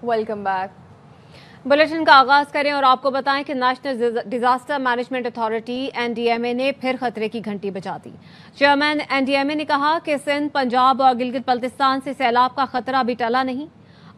Welcome back. Bulletin का आगाज करें और आपको बताएं कि national disaster management authority NDMA ने फिर खतरे की घंटी बजा दी। चेयरमैन एनडीएमए ने कहा कि सिंध, पंजाब और गिलगित बल्तिस्तान से सैलाब का खतरा अभी टला नहीं।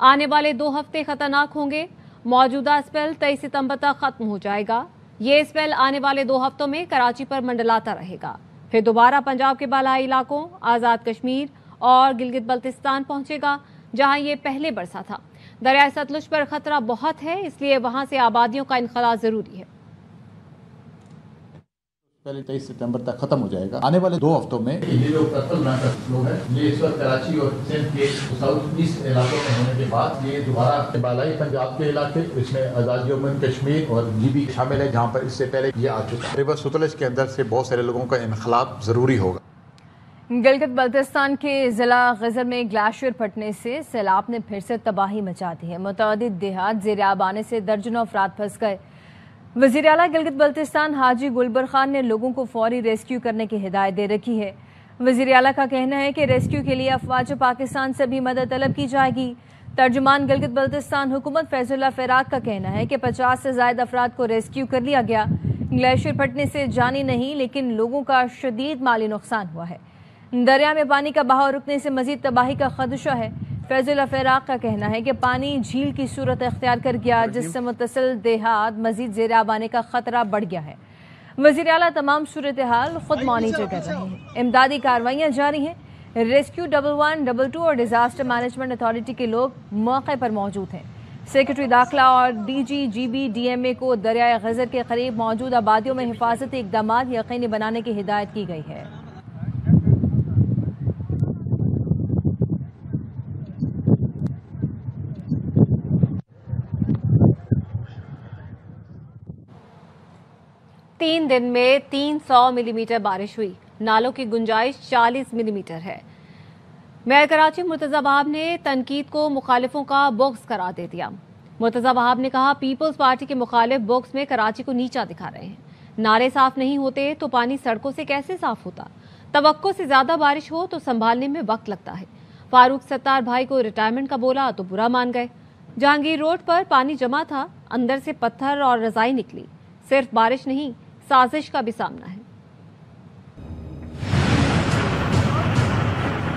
आने वाले 2 हफ्ते खतरनाक होंगे। मौजूदा स्पेल 23 सितंबर तक खत्म हो जाएगा। ये स्पेल आने वाले 2 हफ्तों में कराची पर मंडलाता रहेगा, फिर दोबारा पंजाब के बालाई इलाकों, आजाद कश्मीर और गिलगित बल्तिस्तान पहुंचेगा, जहां ये पहले बरसा था। दरिया सतलुज पर खतरा बहुत है, इसलिए वहां से आबादियों का इनखला जरूरी है। पहले 23 सितंबर तक खत्म हो जाएगा। आने वाले 2 हफ्तों में ये जो खतरनाक फ्लो है, ये इस वक्त कराची और सिंध के साउथ ईस्ट इलाकों में होने के बाद ये दोबारा बालाई पंजाब के इलाके, इसमें आजाद यमन कश्मीर और जीबी शामिल है, जहाँ पर इससे पहले ये आ चुका है। रिवर सतलुज के अंदर से बहुत सारे लोगों का इनखला जरूरी होगा। गिलगित बल्तिस्तान के जिला गजर में ग्लेशियर फटने से सैलाब ने फिर से तबाही मचा दी है। मुतअद्दिद देहात ज़ेर आब आने से दर्जनों अफराद फंस गए। वज़ीर आला गिलगित बल्तिस्तान हाजी गुलबर खान ने लोगों को फौरी रेस्क्यू करने की हिदायत दे रखी है। वज़ीर आला का कहना है कि रेस्क्यू के लिए अफवाज पाकिस्तान से भी मदद तलब की जाएगी। तर्जुमान गिलगित बल्तिस्तान हुकूमत फैजुल्लाह फ़राक का कहना है कि 50 से ज़ायद अफराद को रेस्क्यू कर लिया गया। ग्लेशियर फटने से जानी नहीं, लेकिन लोगों का शदीद माली नुकसान हुआ है। दरिया में पानी का बहाव रुकने से मजीद तबाही का खदशा है। फैजुल्लाह फ़राक का कहना है कि पानी झील की सूरत इख्तियार कर गया, जिससे मुत्तसिल देहात मजीद ज़ेर आब आने का खतरा बढ़ गया है। वज़ीर आला तमाम सूरत हाल खुद मॉनिटर कर रहे हैं। इमदादी कार्रवाइयाँ जारी हैं। रेस्क्यू 11, 22 और डिजास्टर मैनेजमेंट अथॉरिटी के लोग मौके पर मौजूद हैं। सेक्रेटरी दाखिला और डीजी जीबी डीएमए को दरियाए गजर के करीब मौजूद आबादियों में हिफाजती इक़दामात यकीनी बनाने की हिदायत की गई है। तीन दिन में 300 मिलीमीटर बारिश हुई। नालों की गुंजाइश 40 मिलीमीटर है। मेयर कराची मुर्तजा वहाब ने तनकीद को मुखालिफों का बॉक्स करार दे दिया। मुर्तजा वहाब ने कहा, पीपल्स पार्टी के मुखालिफ बॉक्स में कराची को नीचा दिखा रहे हैं। नाले साफ नहीं होते तो पानी सड़कों से कैसे साफ होता? तवक्को से ज्यादा बारिश हो तो संभालने में वक्त लगता है। फारूक सत्तार भाई को रिटायरमेंट का बोला तो बुरा मान गए। जहांगीर रोड पर पानी जमा था, अंदर से पत्थर और रजाई निकली। सिर्फ बारिश नहीं, साजिश का भी सामना है।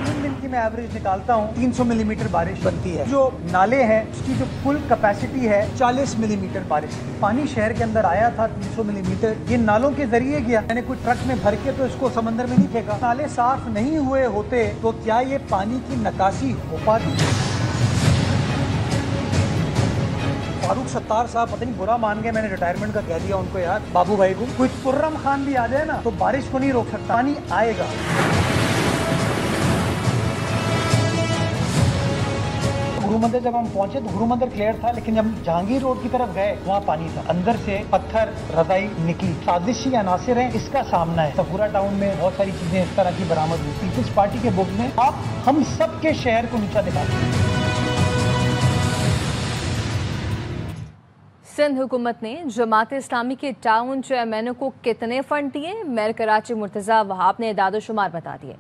3 दिन की मैं एवरेज निकालता हूँ, 300 मिलीमीटर बारिश बनती है। जो नाले हैं उसकी जो फुल कैपेसिटी है 40 मिलीमीटर बारिश की। पानी शहर के अंदर आया था 300 मिलीमीटर, ये नालों के जरिए गया। मैंने कोई ट्रक में भर के तो इसको समंदर में नहीं फेंका। नाले साफ नहीं हुए होते तो क्या ये पानी की निकासी हो पाती? फारूक सत्तार साहब पता नहीं बुरा मान गए, मैंने रिटायरमेंट का कह दिया उनको। यार बाबू भाई को कोई खुर्रम खान भी आ जाए ना तो बारिश को नहीं रोक सकता, पानी आएगा। गुरु मंदिर जब हम पहुंचे तो गुरु मंदिर क्लियर था, लेकिन जब जहांगीर रोड की तरफ गए वहाँ पानी था। अंदर से पत्थर रजाई निकली। साजिशी अनासिर है, इसका सामना है। सफूरा टाउन में बहुत सारी चीजें इस तरह की बरामद हुई। पीपल्स पार्टी के बुक में आप हम सब के शहर को नीचा दिखाते हैं। सिंध हुकूमत ने जमात इस्लामी के टाउन चेयरमैनों को कितने फंड दिए? मेयर कराची मुर्तजा वहाब ने इदाद शुमार बता दिए।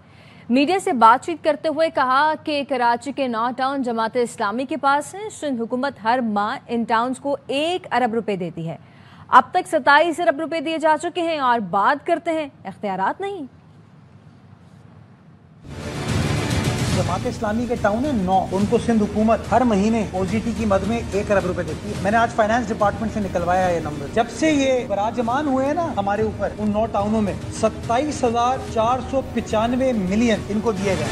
मीडिया से बातचीत करते हुए कहा कि कराची के 9 टाउन जमात इस्लामी के पास हैं। सिंध हुकूमत हर माह इन टाउन्स को 1 अरब रुपए देती है। अब तक 27 अरब रुपए दिए जा चुके हैं और बात करते हैं इख्तियारात नहीं। जमात इस्लामी के टाउन है 9, उनको सिंध हुकूमत हर महीने ओजीटी की मद में 1 अरब रुपए देती है। मैंने आज फाइनेंस डिपार्टमेंट से निकलवाया ये नंबर। जब से ये विराजमान हुए हैं ना हमारे ऊपर, उन 9 टाउनों में 27,495 मिलियन इनको दिए गए।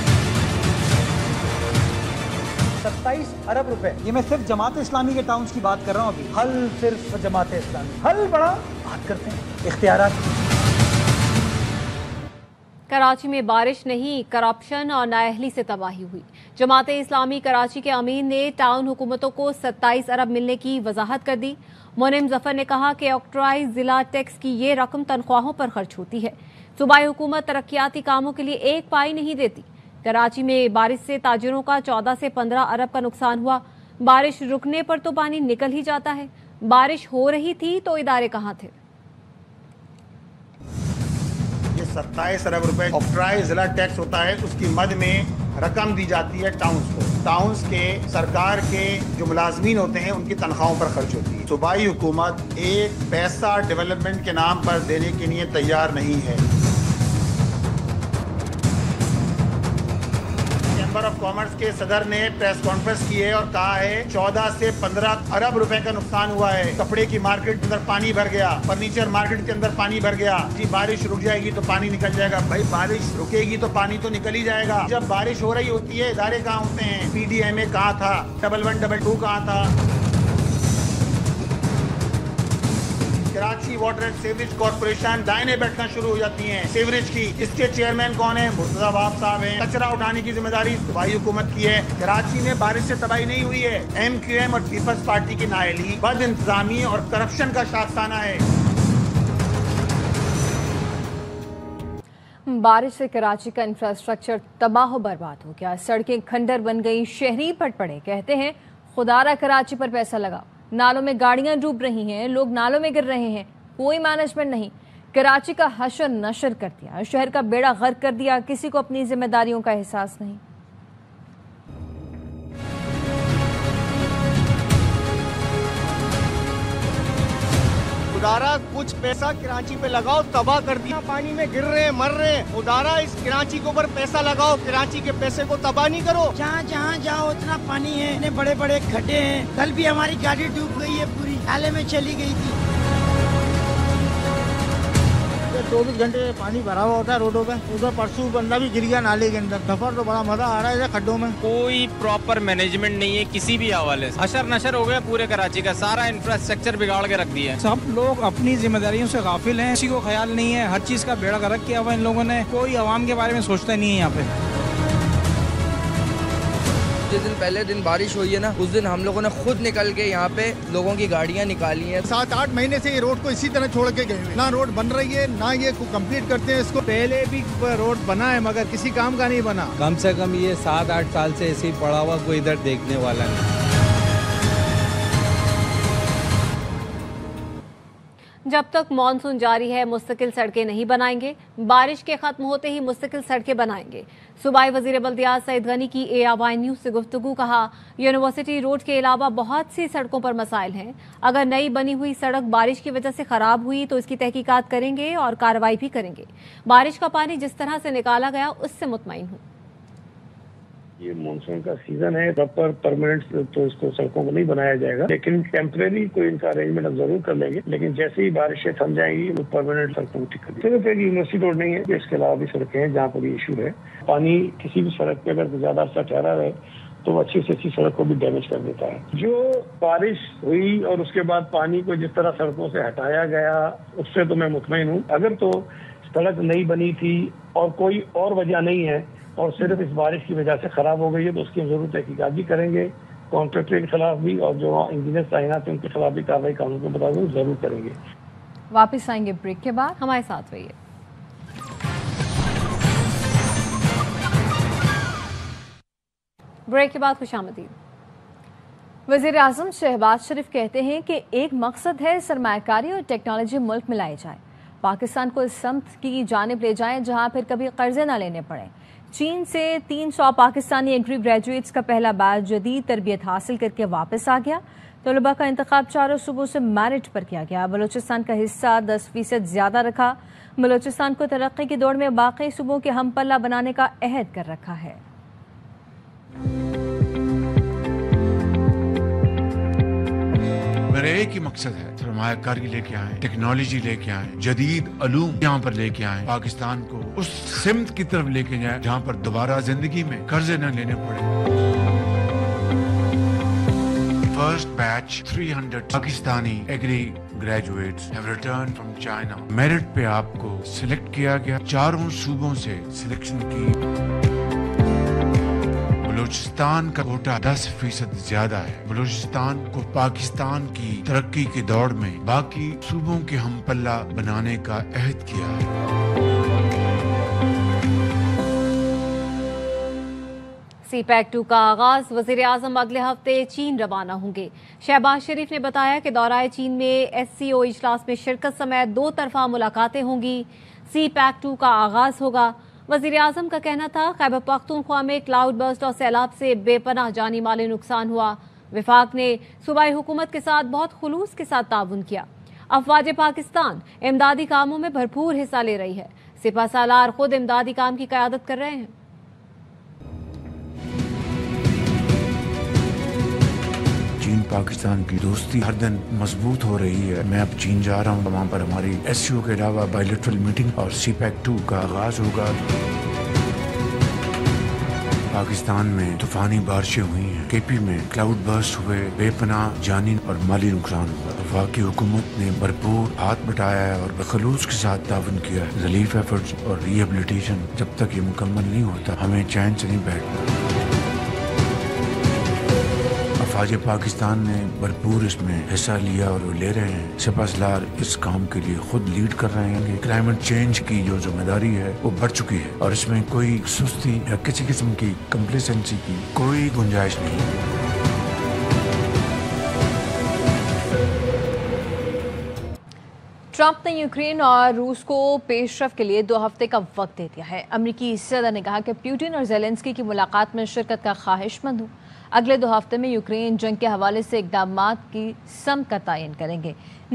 27 अरब रुपए। ये मैं सिर्फ जमात इस्लामी के टाउन्स की बात कर रहा हूँ अभी। हल सिर्फ जमात इस्लामी, हल बड़ा बात करते हैं इख्तियारात। कराची में बारिश नहीं, करप्शन और नाअहली से तबाही हुई। जमात इस्लामी कराची के अमीन ने टाउन हुकूमतों को 27 अरब मिलने की वजाहत कर दी। मुनीम जफर ने कहा कि ऑक्ट्राइज जिला टैक्स की ये रकम तनख्वाहों पर खर्च होती है। सूबाई हुकूमत तरक्याती कामों के लिए 1 पाई नहीं देती। कराची में बारिश से ताजिरों का 14 से 15 अरब का नुकसान हुआ। बारिश रुकने पर तो पानी निकल ही जाता है। बारिश हो रही थी तो इदारे कहाँ थे? 27 अरब रुपए ऑक्ट्राइज जिला टैक्स होता है, उसकी मद में رقم دی جاتی ہے ٹاؤنز کو. ٹاؤنز کے سرکار کے جو ملازمین ہوتے ہیں ان کی تنخواہوں پر خرچ ہوتی ہے. صوبائی حکومت ایک پیسہ ڈیولپمنٹ کے نام پر دینے کے لیے تیار نہیں ہے. چیمبر آف کامرس کے صدر نے پریس کانفرنس کی ہے اور کہا ہے 14 سے 15 ارب روپے کا نقصان ہوا ہے. کپڑے کی مارکیٹ کے اندر پانی بھر گیا, فرنیچر مارکیٹ کے اندر پانی بھر گیا. جی بارش رک جائے گی تو پانی نکل جائے گا. بھائی بارش رکے گی تو پانی تو نکل ہی جائے گا. جب بارش ہو رہی ہوتی ہے ادارے کہاں ہوتے ہیں؟ PDMA کہاں تھا؟ 1122 کہاں تھا؟ Karachi water and sewerage corporation دائنے بیٹھنا شروع ہو جاتی ہیں. سیوریج کی اس کے چیئرمین کون ہیں؟ مرتضی باب صاحب ہیں. کچرا اٹھانے کی ذمہ داری صوبائی حکومت کی ہے. کراچی میں بارش سے تباہی نہیں ہوئی ہے. MQM اور پیپلز پارٹی کی نااہلی, بد انتظامی اور کرپشن کا شاخسانہ ہے. بارش سے کراچی کا انفراسٹرکچر تباہ و برباد ہو گیا. سڑکیں کھنڈر بن گئی, شہری پٹ پڑے. کہتے ہیں خدا را کراچی پر پیسہ لگا. نالوں میں گاڑیاں ڈوب رہی ہیں, لوگ نالوں میں گر رہے ہیں. کوئی مینجمنٹ نہیں. کراچی کا حشر نشر کر دیا, شہر کا بیڑا غرق کر دیا. کسی کو اپنی ذمہ داریوں کا احساس نہیں. خدارا کچھ پیسہ کراچی پہ لگاؤ, تباہ کر دیا. پانی میں گر رہے ہیں, مر رہے ہیں. خدارا اس کراچی کے اوپر پیسہ لگاؤ, کراچی کے پیسے کو تباہ نہیں کرو. جہاں جہاں جاؤ اتنا پانی ہے, اتنے بڑے بڑے کھڈے ہیں. کل بھی ہماری گاڑی ڈوب گئی ہے, پوری نالے میں چلی گئی تھی. 24 گھنٹے پانی بھرا ہوا ہوتا ہے روڈوں پہ. ادھر پرسوں بندہ بھی گر گیا نالے کے اندر. سفر تو بڑا مزہ آ رہا ہے کھڈوں میں. کوئی پراپر مینجمنٹ نہیں ہے کسی بھی حوالے سے. حشر نشر ہو گیا پورے کراچی کا, سارا انفراسٹرکچر بگاڑ کے رکھ دیا ہے. سب لوگ اپنی ذمہ داریوں سے غافل ہیں, کسی کو خیال نہیں ہے. ہر چیز کا بیڑا غرق کیا ہوا ان لوگوں نے. کوئی عوام کے بارے میں سوچتا نہیں ہے یہاں پہ. جس دن پہلے دن بارش ہوئی ہے نا, اس دن ہم لوگوں نے خود نکل کے یہاں پہ لوگوں کی گاڑیاں نکالی ہیں. 7-8 مہینے سے یہ روڈ کو اسی طرح چھوڑ کے گئے. نہ روڈ بن رہی ہے, نہ یہ کمپلیٹ کرتے ہیں اس کو. پہلے بھی روڈ بنا ہے مگر کسی کام کا نہیں بنا. کم سے کم یہ 7-8 سال سے ایسے ہی پڑا ہوا, کوئی ادھر دیکھنے والا نہیں. جب تک مانسون جاری ہے مستقل سڑکیں نہیں بنائیں گے. بارش کے ختم ہوتے ہی مستقل سڑکیں بنائیں گے. صوبائی وزیر بلدیات سعید غنی کی ARY نیوز سے گفتگو. کہا یونیورسٹی روڈ کے علاوہ بہت سی سڑکوں پر مسائل ہیں. اگر نئی بنی ہوئی سڑک بارش کی وجہ سے خراب ہوئی تو اس کی تحقیقات کریں گے اور کارروائی بھی کریں گے. بارش کا پانی جس طرح سے نکالا گیا اس سے مطمئن ہوں. یہ مانسون کا سیزن ہے, پراپر پرماننٹ تو اس کو سڑکوں کو نہیں بنایا جائے گا, لیکن ٹیمپریری کوئی ان کا ارینجمنٹ ہم ضرور کر لیں گے. لیکن جیسے ہی بارشیں تھم جائیں گی وہ پرماننٹ سڑکوں کو ٹھیک کر دیں گے. صرف ایک یونیورسٹی روڈ نہیں ہے, اس کے علاوہ بھی سڑکیں ہیں جہاں پر یہ ایشو ہے. پانی کسی بھی سڑک پہ اگر زیادہ عرصہ ٹھہرا رہے تو وہ اچھی سے اچھی سڑک کو بھی ڈیمیج کر دیتا ہے. جو بارش ہوئی اور اس کے بعد پانی کو جس طرح سڑکوں سے ہٹایا گیا اس سے تو میں مطمئن ہوں. اگر تو سڑک نہیں بنی تھی اور کوئی اور وجہ نہیں ہے اور صرف اس بارش کی وجہ سے خراب ہو گئی ہے تو اس کی ہم ضرور تحقیقات بھی کریں گے. کانٹریکٹر کے خلاف بھی اور جو انجینئر تعینات ہیں ان کے خلاف بھی کارروائی قانون کے مطابق ضرور کریں گے. واپس آئیں گے بریک کے بعد, ہمارے ساتھ رہیے. بریک کے بعد خوش آمدید. وزیر اعظم شہباز شریف کہتے ہیں کہ ایک مقصد ہے سرمایہ کاری اور ٹیکنالوجی ملک میں لائی جائے. پاکستان کو اس سمت کی جانب لے جائیں جہاں پھر کبھی قرضے نہ لینے پڑیں. چین سے 300 پاکستانی ایگری گریجویٹس کا پہلا بیچ جدید تربیت حاصل کر کے واپس آ گیا. طلباء کا انتخاب چاروں صوبوں سے میرٹ پر کیا گیا. بلوچستان کا حصہ 10% زیادہ رکھا. بلوچستان کو ترقی کی دوڑ میں باقی صوبوں کے ہم پلہ بنانے کا عہد کر رکھا ہے. میرا ایک ہی مقصد ہے, سرمایہ کاری لے کے آئیں, ٹیکنالوجی لے کے آئیں, جدید علوم یہاں پر لے کے آئیں, پاکستان کو اس سمت کی طرف لے کے جائیں جہاں پر دوبارہ زندگی میں قرضے نہ لینے پڑے. First batch 300 Pakistani agri graduates have returned from China. Merit پہ آپ کو سلیکٹ کیا گیا. 4 صوبوں سے سلیکشن کی. بلوچستان کا کوٹا 10% زیادہ ہے. بلوچستان کو پاکستان کی ترقی کی دوڑ میں باقی صوبوں کے ہم پلہ بنانے کا عہد کیا ہے. سی پیک 2 کا آغاز. وزیر اعظم اگلے ہفتے چین روانہ ہوں گے. شہباز شریف نے بتایا کہ دورہ چین میں SCO اجلاس میں شرکت سمیت 2 طرفہ ملاقاتیں ہوں گی. سی پیک 2 کا آغاز ہوگا. वजीर आजम का कहना था खैबर पख्तूनख्वा में क्लाउड बर्स्ट और सैलाब से बेपनाह जानी माली नुकसान हुआ। विफाक ने सूबाई हुकूमत के साथ बहुत खुलूस के साथ ताउन किया। अफवाज पाकिस्तान इमदादी कामों में भरपूर हिस्सा ले रही है। सिपा सालार खुद इमदादी काम की क़यादत कर रहे हैं। चीन पाकिस्तान की दोस्ती हर दिन मजबूत हो रही है। मैं अब चीन जा रहा हूँ, वहाँ पर हमारी SCO के अलावा बायलैटरल मीटिंग और CPEC 2 का आगाज होगा। पाकिस्तान में तूफानी बारिशें हुई हैं, KP में क्लाउड बर्स्ट हुए, बेपनाह जानी और माली नुकसान हुआ। वफाकी हुकूमत ने भरपूर हाथ बटाया है और बखलूस के साथ ताउन किया है। रिलीफ एफर्ट्स और रिहेबिलिटेशन जब तक ये मुकम्मल नहीं होता हमें चैन से नहीं बैठना। अफवाज पाकिस्तान ने भरपूर इसमें हिस्सा लिया और वो ले रहे हैं। सिपहसालार इस काम के लिए खुद लीड कर रहे हैं। क्लाइमेट चेंज की जो जिम्मेदारी है वो बढ़ चुकी है और इसमें कोई सुस्ती या किसी किस्म की कंप्लेसेंसी की कोई गुंजाइश नहीं है। ट्रंप ने यूक्रेन और रूस को पेशरफ के लिए 2 हफ्ते का वक्त दे दिया है। अमरीकी सदर ने कहा कि पुतिन और ज़ेलेंस्की की मुलाकात में शिरकत का ख्वाहिशमंद हूँ। अगले 2 हफ्ते में यूक्रेन जंग के हवाले से इक़दामात की समत का तयन करेंगे।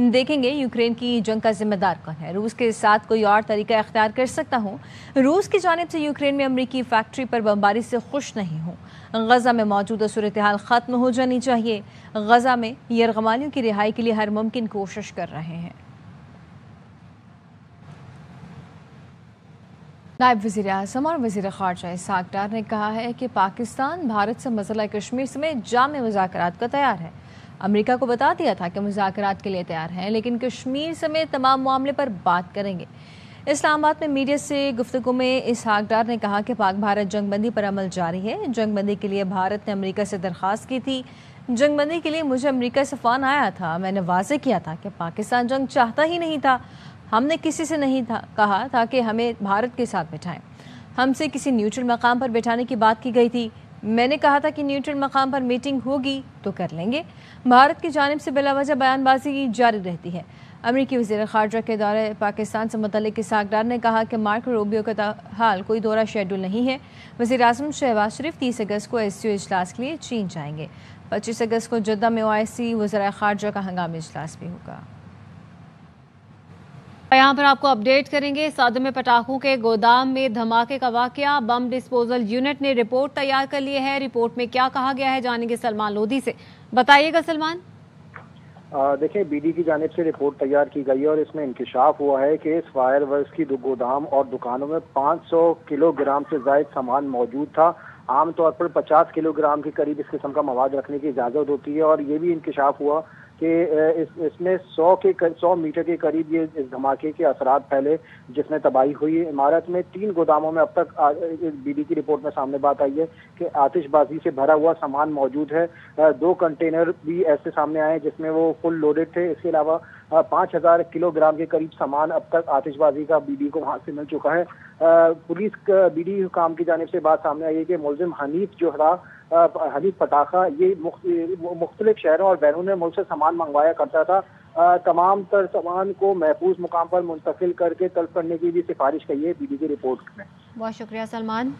देखेंगे यूक्रेन की जंग का जिम्मेदार कौन है। रूस के साथ कोई और तरीका इख्तियार कर सकता हूँ। रूस की जानिब से यूक्रेन में अमरीकी फैक्ट्री पर बमबारी से खुश नहीं हूँ। गजा में मौजूदा सूरत हाल ख़त्म हो जानी चाहिए। गजा में यरगमालियों की रिहाई के लिए हर मुमकिन कोशिश कर रहे हैं। नायब वज़ीर आज़म और वज़ीर ख़ारजा इसहाक़ डार ने कहा है कि पाकिस्तान भारत से मसला कश्मीर समेत जामे मुज़ाकरात का तैयार है। अमेरिका को बता दिया था कि मुज़ाकरात के लिए तैयार हैं, लेकिन कश्मीर समेत तमाम मामले पर बात करेंगे। इस्लामाबाद में मीडिया से गुफ्तगू में इसहाक़ डार ने कहा कि पाक भारत जंगबंदी पर अमल जारी है। जंगबंदी के लिए भारत ने अमेरिका से दरख्वास्त की थी। जंगबंदी के लिए मुझे अमेरिका से फ़ोन आया था। मैंने वाज़ेह किया था कि पाकिस्तान जंग चाहता ही नहीं था। हमने किसी से नहीं कहा था कि हमें भारत के साथ बिठाएं। हमसे किसी न्यूट्रल मकाम पर बिठाने की बात की गई थी। मैंने कहा था कि न्यूट्रल मकाम पर मीटिंग होगी तो कर लेंगे। भारत की जानिब से बिलावजह बयानबाजी जारी रहती है। अमरीकी वज़ीर ख़ारजा के दौरे पाकिस्तान से मुतल्लिक़ इसहाक़ डार ने कहा कि मार्को रूबियो का हाल कोई दौरा शेड्यूल नहीं है। वज़ीर आज़म शहबाज शरीफ 30 अगस्त को SCO इजलास के लिए चीन जाएंगे। 25 अगस्त को जद्दा में OIC वज़राए ख़ारजा का हंगामी इजलास भी होगा। यहाँ पर आपको अपडेट करेंगे। सदर में पटाखों के गोदाम में धमाके का वाकया। बम डिस्पोजल यूनिट ने रिपोर्ट तैयार कर ली है। रिपोर्ट में क्या कहा गया है जानेंगे सलमान लोधी से। बताइएगा सलमान। देखिए, BD की जानिब से रिपोर्ट तैयार की गई है और इसमें इंकशाफ हुआ है कि इस फायर वर्क्स की गोदाम और दुकानों में 500 किलोग्राम से ज़ायद सामान मौजूद था। आमतौर पर 50 किलोग्राम के करीब इस किस्म का मवाद रखने की इजाज़त होती है और ये भी इंकशाफ हुआ कि इसमें 100 मीटर के करीब ये इस धमाके के असरात फैले, जिसमें तबाही हुई। इमारत में 3 गोदामों में अब तक BD की रिपोर्ट में सामने बात आई है कि आतिशबाजी से भरा हुआ सामान मौजूद है। 2 कंटेनर भी ऐसे सामने आए जिसमें वो फुल लोडेड थे। इसके अलावा 5000 किलोग्राम के करीब सामान अब तक आतिशबाजी का BD को वहाँ से मिल चुका है। पुलिस BD काम की जानिब से बात सामने आई है कि मुलजिम हनीफ जो था, हनीफ पटाखा, ये मुख्तलिफ शहरों और बैरून मुल्क से सामान मंगवाया करता था। तमाम तर सामान को महफूज मुकाम पर मुंतकिल करके तलब करने की भी सिफारिश की है BD की रिपोर्ट में। बहुत शुक्रिया सलमान।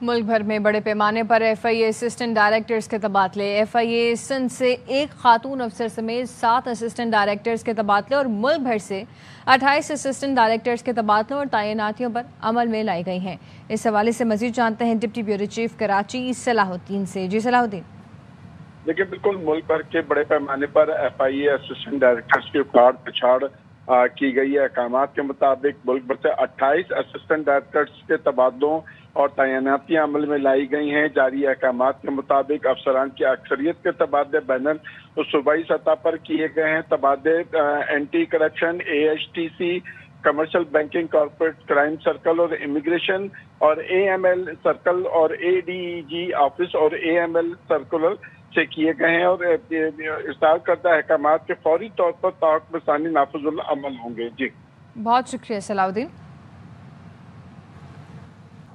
मुल्क भर में बड़े पैमाने पर FIA असिस्टेंट डायरेक्टर्स के तबादले। FIA सिंध से 1 खातून अफसर समेत 7 असिस्टेंट डायरेक्टर्स के तबादले और मुल्क भर से 28 असिस्टेंट डायरेक्टर्स के तबादलों और तैनातियों पर अमल में लाई गई हैं। इस हवाले से मजीद जानते हैं deputy bureau chief Karachi Salahuddin से। जी सलाहुद्दीन। देखिए, बिल्कुल मुल्क भर के बड़े पैमाने पर FIA असिस्टेंट डायरेक्टर्स की उखाड़ पिछाड़ की गई है। अहकामात के मुताबिक मुल्क भर से 28 असिस्टेंट डायरेक्टर्स के तबादलों और तैनातियां अमल में लाई गई हैं। जारी अहकामात के मुताबिक अफसरान की अक्सरियत के तबादले बैनर तो सूबाई सतह पर किए गए हैं। तबादले anti corruption, AHTC, commercial banking, corporate crime circle और इमिग्रेशन और AML सर्कल और ADEG ऑफिस और AML सर्कुलर से किए गए हैं और इस्तार करदा अहकामात के फौरी तौर पर ताक़ बसानी नाफिजुल अमल होंगे। जी बहुत शुक्रिया सलाउद्दीन।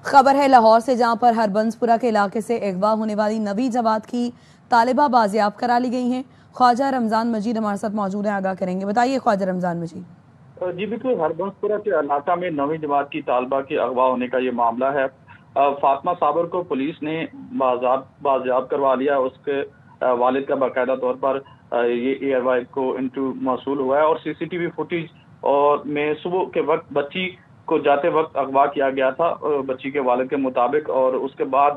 खबर है लाहौर से, जहां पर हरबंसपुरा के इलाके से अगवा होने वाली नवी जमात की तालिबा बाजियाब करा ली गई हैं। ख्वाजा रमज़ान मजीद हमारे साथ मौजूद हैं, आगाह करेंगे। बताइए ख्वाजा रमज़ान मजीद। جی بالکل، ہربنس پورہ کے علاقہ میں 9ویں جماعت کی طالبہ کے اغوا ہونے کا یہ معاملہ ہے۔ فاطمہ صابر کو پولیس نے بازیاب کروا لیا، اس کے والد کا باقاعدہ طور پر یہ ایئر وائر کو موصول ہوا ہے، اور سی سی ٹی وی فوٹیج اور میں صبح کے وقت بچی کو جاتے وقت اغوا کیا گیا تھا بچی کے والد کے مطابق، اور اس کے بعد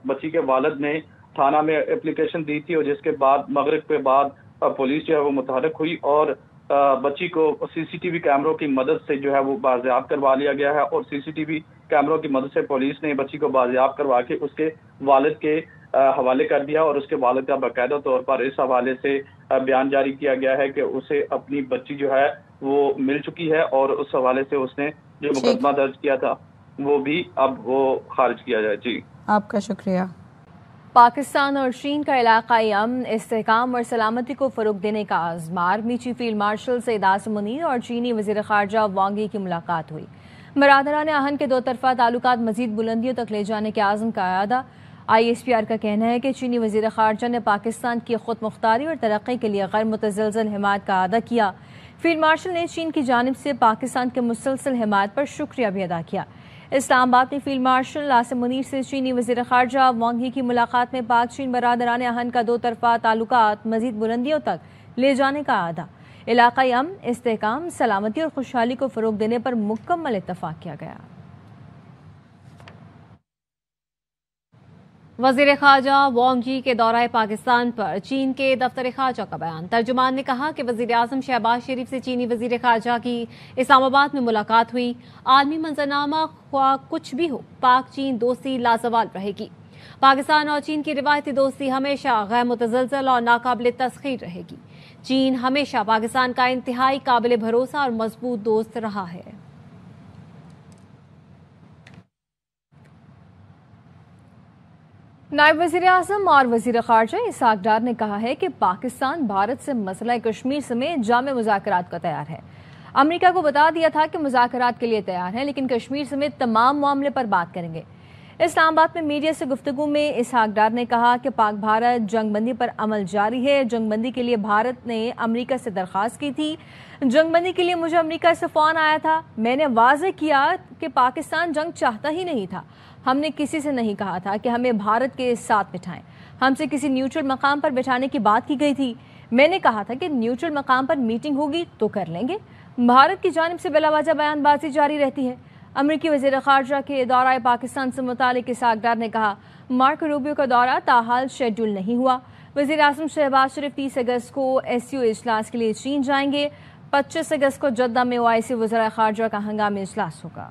بچی کے والد نے تھانہ میں اپلیکیشن دی تھی، اور جس کے بعد مغرب کے بعد پولیس جو ہے وہ متحرک ہوئی اور بچی کو سی سی ٹی وی کیمروں کی مدد سے جو ہے وہ بازیاب کروا لیا گیا ہے، اور سی سی ٹی وی کیمروں کی مدد سے پولیس نے بچی کو بازیاب کروا کے اس کے والد کے حوالے کر دیا، اور اس کے والد کا باقاعدہ طور پر اس حوالے سے بیان جاری کیا گیا ہے کہ اسے اپنی بچی جو ہے وہ مل چکی ہے، اور اس حوالے سے اس نے جو مقدمہ درج کیا تھا وہ بھی اب وہ خارج کیا جائے۔ جی آپ کا شکریہ۔ پاکستان اور چین کا علاقائی امن، استحکام اور سلامتی کو فروغ دینے کا عزم۔ آرمی چیف فیلڈ مارشل سعید عاصم منیر اور چینی وزیر خارجہ وانگ یی کی ملاقات ہوئی۔ برادران آہن کے دو طرفہ تعلقات مزید بلندیوں تک لے جانے کے عزم کا اعادہ۔ آئی ایس پی آر کا کہنا ہے کہ چینی وزیر خارجہ نے پاکستان کی خود مختاری اور ترقی کے لیے غیر متزلزل حمایت کا اعادہ کیا۔ فیلڈ مارشل نے چین کی جانب سے پاکستان کے مسلسل حمایت پر شکریہ بھی ادا کیا۔ اسلام آباد میں فیلڈ مارشل عاصم منیر سے چینی وزیر خارجہ وانگ یی کی ملاقات میں پاک چین برادران آہن کا دو طرفہ تعلقات مزید بلندیوں تک لے جانے کا اعادہ۔ علاقائی امن، استحکام، سلامتی اور خوشحالی کو فروغ دینے پر مکمل اتفاق کیا گیا۔ وزیر خارجہ وانگ یی کے دورہ پاکستان پر چین کے دفتر خارجہ کا بیان۔ ترجمان نے کہا کہ وزیر اعظم شہباز شریف سے چینی وزیر خارجہ کی اسلام آباد میں ملاقات ہوئی۔ عالمی منظرنامہ خواہ کچھ بھی ہو، پاک چین دوستی لازوال رہے گی۔ پاکستان اور چین کی روایتی دوستی ہمیشہ غیر متزلزل اور ناقابل تسخیر رہے گی۔ چین ہمیشہ پاکستان کا انتہائی قابل بھروسہ اور مضبوط دوست رہا ہے۔ نائب وزیر اعظم اور وزیر خارجہ اسحاق ڈار نے کہا ہے کہ پاکستان بھارت سے مسئلہ کشمیر سمیت جامع مذاکرات کو تیار ہے۔ امریکہ کو بتا دیا تھا کہ مذاکرات کے لیے تیار ہیں، لیکن کشمیر سمیت تمام معاملے پر بات کریں گے۔ اسلام آباد میں میڈیا سے گفتگو میں اسحاق ڈار نے کہا کہ پاک بھارت جنگ بندی پر عمل جاری ہے۔ جنگ بندی کے لیے بھارت نے امریکہ سے درخواست کی تھی۔ جنگ بندی کے لیے مجھے امریکہ سے فون آیا تھا۔ میں نے واضح کیا کہ پاکستان جنگ چاہتا ہی نہیں تھا۔ ہم نے کسی سے نہیں کہا تھا کہ ہمیں بھارت کے ساتھ بٹھائیں۔ ہم سے کسی نیوٹرل مقام پر بٹھانے کی بات کی گئی تھی۔ میں نے کہا تھا کہ نیوٹرل مقام پر میٹنگ ہوگی تو کر لیں گے۔ بھارت کی جانب سے بلا وجہ بیان بازی جاری رہتی ہے۔ امریکی وزیر خارجہ کے دورہ پاکستان سے متعلق اسحاق ڈار نے کہا مارکو روبیو کا دورہ تاحال شیڈول نہیں ہوا۔ وزیر اعظم شہباز شریف 30 اگست کو ایس یو اجلاس کے لیے چین جائیں گے۔ 25 اگست کو جدہ میں OIC وزراء خارجہ کا ہنگامی اجلاس ہوگا۔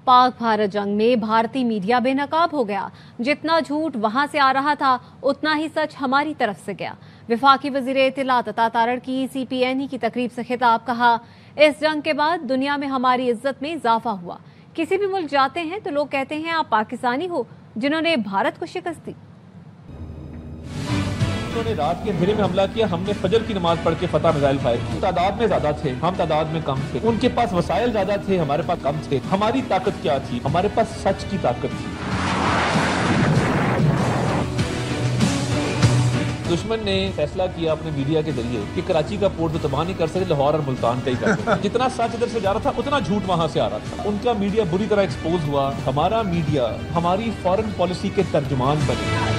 پاک بھارت جنگ میں بھارتی میڈیا بے نقاب ہو گیا۔ جتنا جھوٹ وہاں سے آ رہا تھا اتنا ہی سچ ہماری طرف سے گیا۔ وفاقی وزیر اطلاعات عطا تارڑ کی CPNE کی تقریب سے خطاب، کہا اس جنگ کے بعد دنیا میں ہماری عزت میں اضافہ ہوا۔ کسی بھی ملک جاتے ہیں تو لوگ کہتے ہیں آپ پاکستانی ہو جنہوں نے بھارت کو شکست دی۔ انہوں نے رات کے اندھیرے میں حملہ کیا، ہم نے فجر کی نماز پڑھ کے فتح میزائل فائر کی۔ تعداد میں زیادہ تھے، ہم تعداد میں کم تھے۔ ان کے پاس وسائل زیادہ تھے، ہمارے پاس کم تھے۔ ہماری طاقت کیا تھی؟ ہمارے پاس سچ کی طاقت تھی۔ دشمن نے فیصلہ کیا اپنے میڈیا کے ذریعے کہ کراچی کا پورٹ تو تباہ نہیں کر سکتے، لاہور اور ملتان کا ہی کر سکتے۔ جتنا سچ ادھر سے جا رہا تھا اتنا جھوٹ وہاں سے آ رہا تھا۔ ان کا میڈیا بری طرح ایکسپوز ہوا۔ ہمارا میڈیا ہماری فارن پالیسی کے ترجمان بنے۔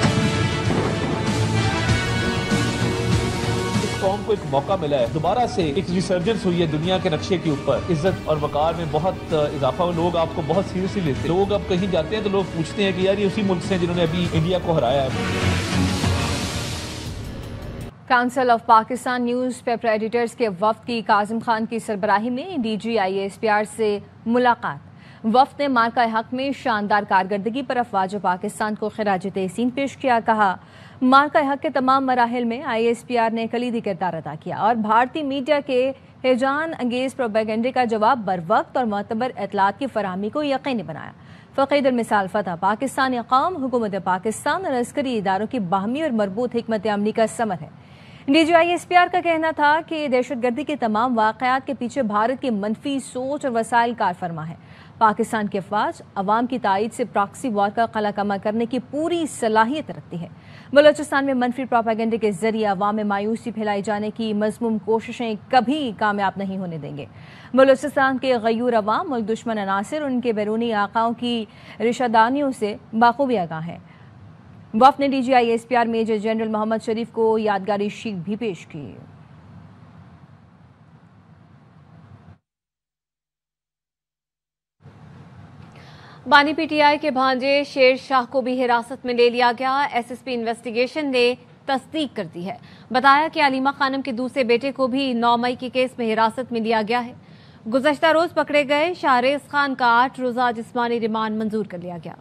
قوم کو ایک موقع ملا ہے، دوبارہ سے ایک ریسرجنس ہوئی ہے دنیا کے نقشے کے اوپر۔ عزت اور وقار میں بہت اضافہ ہوا۔ لوگ آپ کو بہت سیریسلی لیتے ہیں۔ لوگ اب کہیں جاتے ہیں تو لوگ پوچھتے ہیں کہ یار یہ اسی ملک سے جنہوں نے ابھی انڈیا کو ہرایا ہے۔ Council of Pakistan news paper editors کے وفد کی کاظم خان کی سربراہی میں DG IASPR سے ملاقات۔ وفد نے مارکہ حق میں شاندار کارکردگی پر افواج پاکستان کو خراج تحسین پیش کیا۔ کہا مارکہ حق کے تمام مراحل میں IASPR نے کلیدی کردار ادا کیا اور بھارتی میڈیا کے ہیجان انگیز پروپیگنڈے کا جواب بروقت اور معتبر اطلاعات کی فراہمی کو یقینی بنایا۔ فقید المثال فتح پاکستانی قوم، حکومت پاکستان اور عسکری اداروں کی باہمی اور مربوط حکمت عملی کا ثمر ہے۔ DGI-SPR का कहना था कि दहशतगर्दी के तमाम वाक़यात के पीछे भारत की मनफी सोच और वसाइल कार फरमा है। पाकिस्तान की अफवाज अवाम की तायद से प्रॉक्सी वॉर का कलाकमा करने की पूरी सलाहियत रखती है। बलूचिस्तान में मनफी प्रोपेगेंडे के जरिए अवाम में मायूसी फैलाई जाने की मज़मूम कोशिशें कभी कामयाब नहीं होने देंगे। बलूचिस्तान के गयूर अवाम मुल्क दुश्मन अनासिर और उनके बैरूनी आकाओं की रिशादानियों से बाखूबी आगाह है। वफ़द ने DGI-SPR मेजर जनरल मोहम्मद शरीफ को यादगारी शीट भी पेश की। बानी PTI के भांजे शेर शाह को भी हिरासत में ले लिया गया। SSP इन्वेस्टिगेशन ने तस्दीक कर दी है। बताया कि अलीमा खानम के दूसरे बेटे को भी 9 मई के केस में हिरासत में लिया गया है। गुज़श्ता रोज पकड़े गए शाहरेज खान का 8 रोज़ा जिस्मानी रिमांड मंजूर कर लिया गया।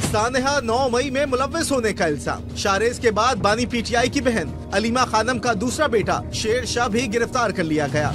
सानेहा 9 मई में मुलव्विस होने का इल्जाम। शाहरेज के बाद बानी PTI की बहन अलीमा खानम का दूसरा बेटा शेर शाह भी गिरफ्तार कर लिया गया।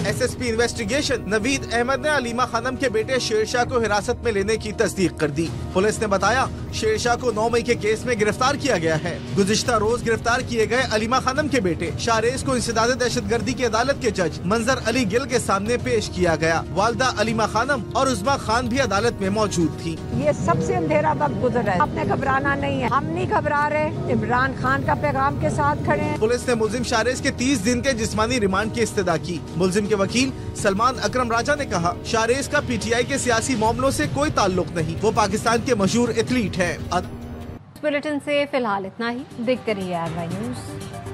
SSP इन्वेस्टिगेशन नवीद अहमद ने अलीमा खानम के बेटे शेर शाह को हिरासत में लेने की तस्दीक कर दी। पुलिस ने बताया शेर शाह को 9 मई के केस में गिरफ्तार किया गया है। गुज़िश्ता रोज गिरफ्तार किए गए अलीमा खानम के बेटे शाहरेज को इंसदाद दहशतगर्दी की अदालत के जज मंजर अली गिल के सामने पेश किया गया। वालदा अलीमा खानम और उज़मा खान भी अदालत में मौजूद थी। ये सबसे अंधेरा वक्त गुजरा है, आपने घबराना नहीं है, हम नहीं घबरा रहे, इमरान खान का पैगाम के साथ खड़े हैं। पुलिस ने मुलजिम शाहरेज के 30 दिन के जिस्मानी रिमांड की इस्तदा की। मुलजिम के वकील सलमान अकरम राजा ने कहा शाहरेज का PTI के सियासी मामलों से कोई ताल्लुक नहीं, वो पाकिस्तान के मशहूर एथलीट हैं। बुलेटिन से फिलहाल इतना ही। देखते रहिए RY न्यूज़।